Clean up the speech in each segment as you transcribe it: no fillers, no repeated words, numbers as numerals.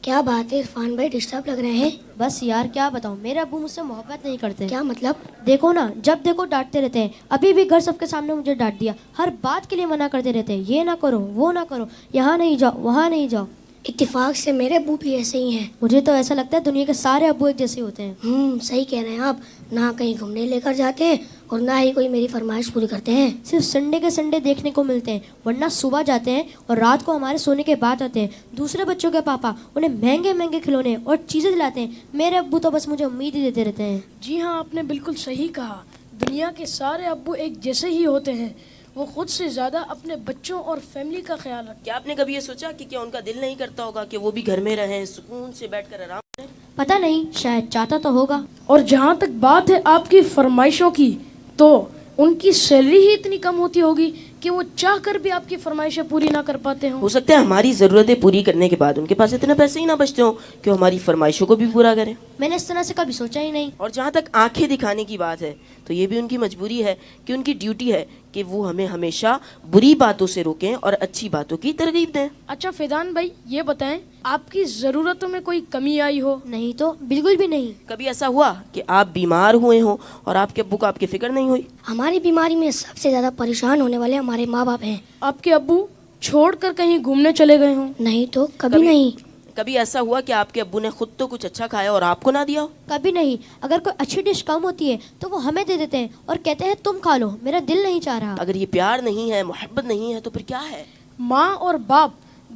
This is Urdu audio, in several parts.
کیا بات ہے عرفان بھائی، ڈسٹرب لگ رہے ہیں؟ بس یار کیا بتاؤں، میرے ابو مجھ سے محبت نہیں کرتے. کیا مطلب؟ دیکھو نا، جب دیکھو ڈانٹتے رہتے ہیں. ابھی بھی گھر سب کے سامنے مجھے ڈانٹ دیا. ہر بات کے لیے منع کرتے رہتے ہیں، یہ نہ کرو وہ نہ کرو، یہاں نہیں جاؤ وہاں نہیں جاؤ. اتفاق سے میرے ابو بھی ایسے ہی ہیں. مجھے تو ایسا لگتا ہے دنیا کے سارے ابو ایک جیسے ہوتے ہیں. صحیح کہہ رہے ہیں آپ. نہ کہیں گھومنے لے کر جاتے ہیں اور نہ ہی کوئی میری فرمائش پوری کرتے ہیں. صرف سنڈے کے سنڈے دیکھنے کو ملتے ہیں، ورنہ صبح جاتے ہیں اور رات کو ہمارے سونے کے بعد آتے ہیں. دوسرے بچوں کے پاپا انہیں مہنگے مہنگے کھلونے اور چیزیں دلاتے ہیں. میرے ابو تو بس مجھے امید ہی دیتے رہتے ہیں. جی ہاں، آپ نے بالکل صحیح کہا. دنیا کے سارے ابو ایک جیسے ہی ہوتے ہیں. وہ خود سے زیادہ اپنے بچوں اور فیملی کا خیال رکھتے ہیں. کیا آپ نے کبھی یہ سوچا کہ کیا ان کا دل نہیں کرتا ہوگا کہ وہ بھی گھر میں رہیں، سکون سے بیٹھ کر آرام کریں؟ پتہ نہیں، شاید چاہتا تو ہوگا. اور جہاں تک بات ہے آپ کی فرمائشوں کی، تو ان کی سیلری ہی اتنی کم ہوتی ہوگی کہ وہ چاہ کر بھی آپ کی فرمائشیں پوری نہ کر پاتے ہوں. ہو سکتا ہے ہماری ضرورتیں پوری کرنے کے بعد ان کے پاس اتنے پیسے ہی نہ بچتے ہوں کہ وہ ہماری فرمائشوں کو بھی پورا کریں. میں نے اس طرح سے کبھی سوچا ہی نہیں. اور جہاں تک آنکھیں دکھانے کی بات ہے تو یہ بھی ان کی مجبوری ہے کہ ان کی ڈیوٹی ہے کہ وہ ہمیں ہمیشہ بری باتوں سے روکیں اور اچھی باتوں کی ترغیب دیں. اچھا فیضان بھائی، یہ بتائیں آپ کی ضرورتوں میں کوئی کمی آئی ہو؟ نہیں تو بالکل بھی نہیں. کبھی ایسا ہوا کہ آپ بیمار ہوئے ہوں اور آپ کے ابو کو آپ کی فکر نہیں ہوئی؟ ہماری بیماری میں سب سے زیادہ پریشان ہونے والے ہمارے ماں باپ ہیں. آپ کے ابو چھوڑ کر کہیں گھومنے چلے گئے ہوں؟ نہیں تو کبھی نہیں. کبھی ایسا ہوا کہ آپ کے ابو نے خود تو کچھ اچھا کھایا اور آپ کو نہ دیا ہو؟ کبھی نہیں. اگر کوئی اچھی ڈش کم ہوتی ہے تو وہ ہمیں دے دیتے ہیں اور کہتے ہیں تم کھا لو، میرا دل نہیں چاہ رہا. اگر یہ پیار نہیں ہے، محبت نہیں ہے، تو پھر کیا ہے؟ ماں اور باپ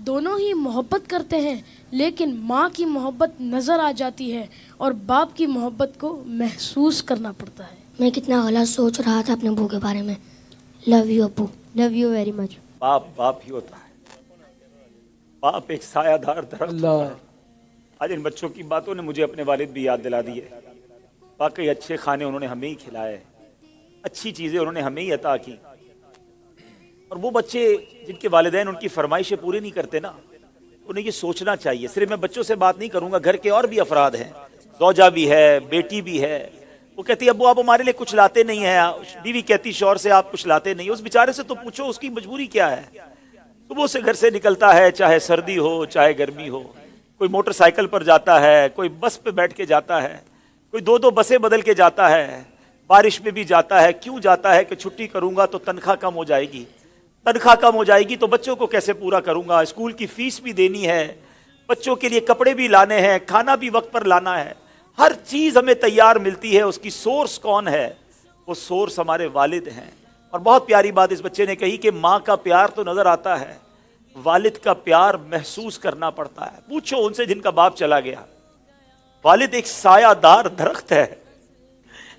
دونوں ہی محبت کرتے ہیں، لیکن ماں کی محبت نظر آ جاتی ہے اور باپ کی محبت کو محسوس کرنا پڑتا ہے. میں کتنا غلط سوچ رہا تھا اپنے ابو کے بارے میں. لو یو ابو. Love you very much. باپ ہی ہوتا ہے. باپ ایک سایہ دار درخت ہوتا ہے. آج ان بچوں کی باتوں نے مجھے اپنے والد بھی یاد دلا دی ہے. واقعی اچھے کھانے انہوں نے ہمیں ہی کھلائے، اچھی چیزیں انہوں نے ہمیں ہی عطا کی. اور وہ بچے جن کے والدین ان کی فرمائشیں پوری نہیں کرتے نا، انہیں یہ سوچنا چاہیے. صرف میں بچوں سے بات نہیں کروں گا، گھر کے اور بھی افراد ہیں، زوجہ بھی ہے، بیٹی بھی ہے. وہ کہتی ہے ابو آپ ہمارے لیے کچھ لاتے نہیں ہیں. بیوی کہتی شوہر سے آپ کچھ لاتے نہیں. اس بیچارے سے تو پوچھو اس کی مجبوری کیا ہے. صبح سے گھر سے نکلتا ہے، چاہے سردی ہو چاہے گرمی ہو. کوئی موٹر سائیکل پر جاتا ہے، کوئی بس پہ بیٹھ کے جاتا ہے، کوئی دو بسیں بدل کے جاتا ہے، بارش میں بھی جاتا ہے. کیوں جاتا ہے؟ کہ چھٹی کروں گا تو تنخواہ کم ہو جائے گی. تنخواہ کم ہو جائے گی تو بچوں کو کیسے پورا کروں گا؟ اسکول کی فیس بھی دینی ہے، بچوں کے لیے کپڑے بھی لانے ہیں، کھانا بھی وقت پر لانا ہے. ہر چیز ہمیں تیار ملتی ہے. اس کی سورس کون ہے؟ وہ سورس ہمارے والد ہیں. اور بہت پیاری بات اس بچے نے کہی کہ ماں کا پیار تو نظر آتا ہے، والد کا پیار محسوس کرنا پڑتا ہے. پوچھو ان سے جن کا باپ چلا گیا. والد ایک سایہ دار درخت ہے.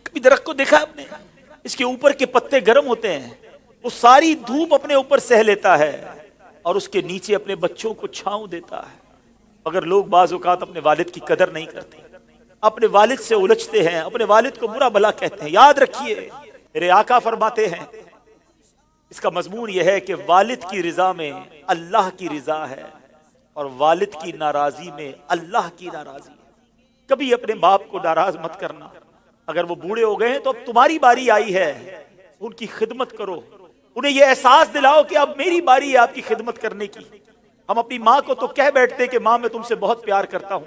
کبھی درخت کو دیکھا آپ نے؟ اس کے اوپر کے پتے گرم ہوتے ہیں، وہ ساری دھوپ اپنے اوپر سہ لیتا ہے اور اس کے نیچے اپنے بچوں کو چھاؤں دیتا ہے. مگر لوگ بعض اوقات اپنے والد کی قدر نہیں کرتے، اپنے والد سے الجھتے ہیں، اپنے والد کو برا بھلا کہتے ہیں. یاد رکھیے میرے آقا فرماتے ہیں، اس کا مضمون یہ ہے کہ والد کی رضا میں اللہ کی رضا ہے اور والد کی ناراضی میں اللہ کی ناراضی ہے. کبھی اپنے باپ کو ناراض مت کرنا. اگر وہ بوڑھے ہو گئے ہیں تو اب تمہاری باری آئی ہے، ان کی خدمت کرو. انہیں یہ احساس دلاؤ کہ اب میری باری ہے آپ کی خدمت کرنے کی. ہم اپنی ماں کو تو کہہ بیٹھتے کہ ماں میں تم سے بہت پیار کرتا ہوں.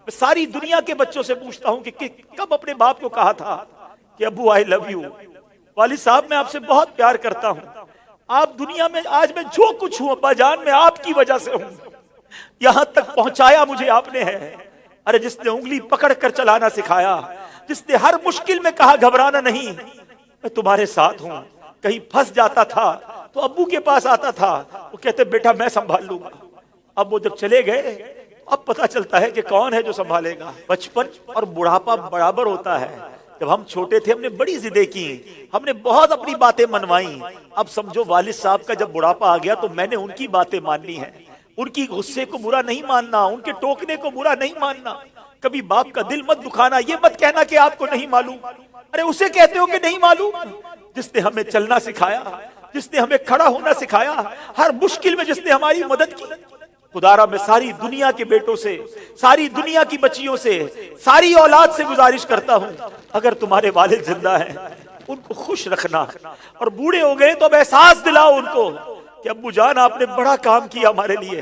میں ساری دنیا کے بچوں سے پوچھتا ہوں کہ کب اپنے باپ کو کہا تھا کہ ابو آئی لو یو، والد صاحب میں آپ سے بہت پیار کرتا ہوں. آپ دنیا میں آج میں جو کچھ ہوں ابا جان میں آپ کی وجہ سے ہوں. یہاں تک پہنچایا مجھے آپ نے ہے. ارے جس نے انگلی پکڑ کر چلانا سکھایا، جس نے ہر مشکل میں کہا گھبرانا نہیں، میں تمہارے ساتھ ہوں. کہیں پھنس جاتا تھا تو ابو کے پاس آتا تھا، وہ کہتے بیٹا میں سنبھال لوں گا. اب وہ جب چلے گئے اب پتا چلتا ہے کہ کون ہے جو سنبھالے گا. بچپن اور بڑھاپا برابر ہوتا ہے. جب ہم چھوٹے تھے ہم نے بڑی ضدیں کی، ہم نے بہت اپنی باتیں منوائیں. اب سمجھو والد صاحب کا جب بڑھاپا آ گیا تو میں نے ان کی باتیں ماننی ہیں. ان کی غصے کو برا نہیں ماننا، ان کے ٹوکنے کو برا نہیں ماننا. کبھی باپ کا دل مت دکھانا. یہ مت کہنا کہ آپ کو نہیں معلوم. ارے اسے کہتے ہو کہ نہیں معلوم جس نے ہمیں چلنا سکھایا، جس نے ہمیں کھڑا ہونا سکھایا، ہر مشکل میں جس نے ہماری مدد کی. خدارا میں ساری دنیا کے بیٹوں سے، ساری دنیا کی بچیوں سے، ساری اولاد سے گزارش کرتا ہوں اگر تمہارے والد زندہ ہیں ان کو خوش رکھنا. اور بوڑھے ہو گئے تو اب احساس دلاؤ ان کو کہ ابو جان آپ نے بڑا کام کیا ہمارے لیے،